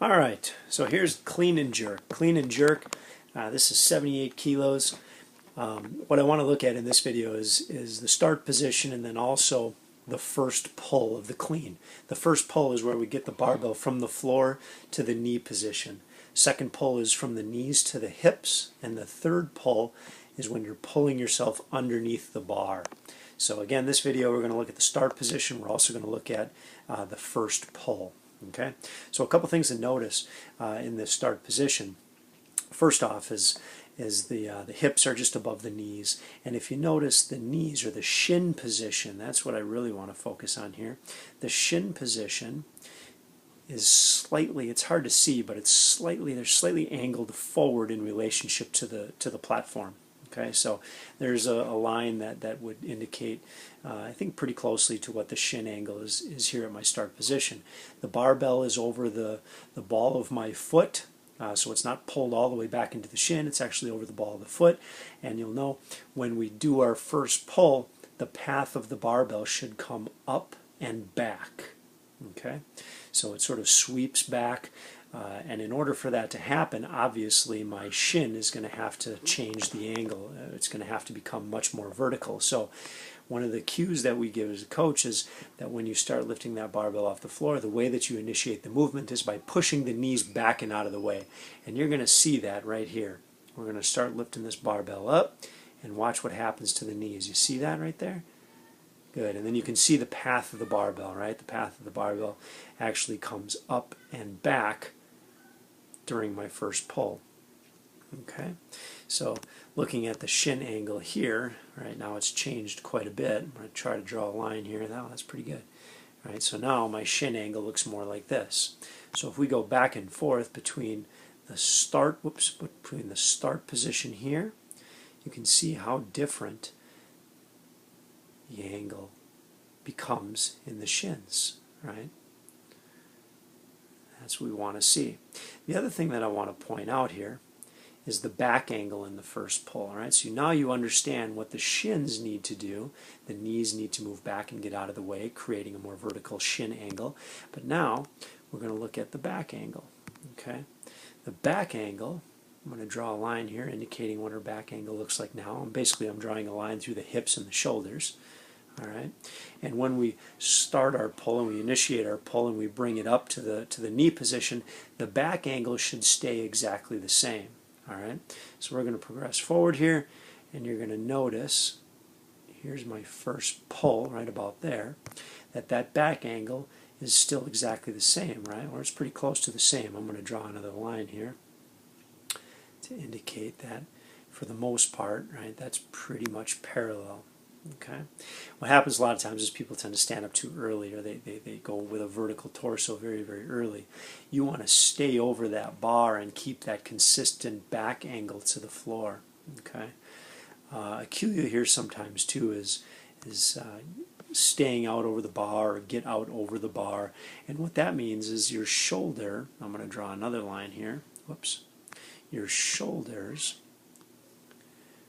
All right, so here's clean and jerk. Clean and jerk, this is 78 kilos. What I want to look at in this video is the start position and then also the first pull of the clean. The first pull is where we get the barbell from the floor to the knee position. Second pull is from the knees to the hips, and the third pull is when you're pulling yourself underneath the bar. So again, this video we're going to look at the start position. We're also going to look at the first pull. Okay, so a couple things to notice in this start position. First off is the hips are just above the knees, and if you notice the knees or the shin position, that's what I really want to focus on here. The shin position is slightly, it's hard to see, but it's slightly, they're slightly angled forward in relationship to the platform. Okay, so there's a line that would indicate, I think, pretty closely to what the shin angle is here at my start position. The barbell is over the ball of my foot, so it's not pulled all the way back into the shin, it's actually over the ball of the foot. And you'll know when we do our first pull, the path of the barbell should come up and back. Okay, so it sort of sweeps back. And in order for that to happen, obviously my shin is going to have to change the angle. It's going to have to become much more vertical. So one of the cues that we give as a coach is that when you start lifting that barbell off the floor, the way that you initiate the movement is by pushing the knees back and out of the way. And you're going to see that right here. We're going to start lifting this barbell up and watch what happens to the knees. You see that right there? Good, and then you can see the path of the barbell, right? The path of the barbell actually comes up and back during my first pull. Okay, so looking at the shin angle here, right now it's changed quite a bit. I'm going to try to draw a line here. That's pretty good. All right, so now my shin angle looks more like this. So if we go back and forth between the start, between the start position here, you can see how different the angle becomes in the shins, right? That's what we want to see. The other thing that I want to point out here is the back angle in the first pull. All right, so now you understand what the shins need to do. The knees need to move back and get out of the way, creating a more vertical shin angle. But now we're going to look at the back angle. Okay, the back angle, I'm going to draw a line here indicating what our back angle looks like now. And basically I'm drawing a line through the hips and the shoulders. All right, and when we start our pull and we initiate our pull and we bring it up to the knee position, the back angle should stay exactly the same. All right, so we're going to progress forward here, and you're going to notice, here's my first pull right about there, that back angle is still exactly the same, right? Or it's pretty close to the same. I'm going to draw another line here to indicate that for the most part, right, that's pretty much parallel. Okay, what happens a lot of times is people tend to stand up too early, or they go with a vertical torso very, very early. You want to stay over that bar and keep that consistent back angle to the floor. Okay, a cue you hear sometimes too is staying out over the bar or get out over the bar, and what that means is your shoulder, I'm going to draw another line here, whoops, your shoulders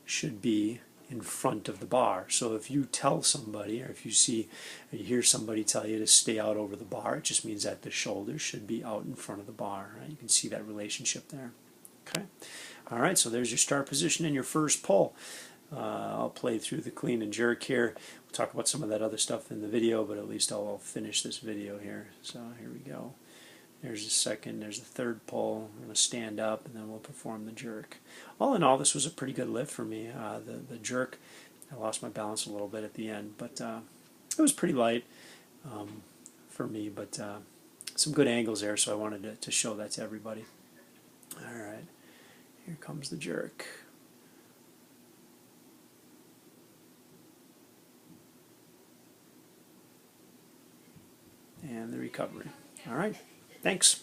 should be in front of the bar. So if you tell somebody, or if you hear somebody tell you to stay out over the bar, it just means that the shoulders should be out in front of the bar. Right? You can see that relationship there. Okay. All right, so there's your start position and your first pull. I'll play through the clean and jerk here. We'll talk about some of that other stuff in the video, but at least I'll finish this video here. So here we go. There's the second, there's the third pull. I'm going to stand up and then we'll perform the jerk. All in all, this was a pretty good lift for me. The jerk, I lost my balance a little bit at the end, but it was pretty light for me, but some good angles there, so I wanted to show that to everybody. All right, here comes the jerk. And the recovery. All right. Thanks.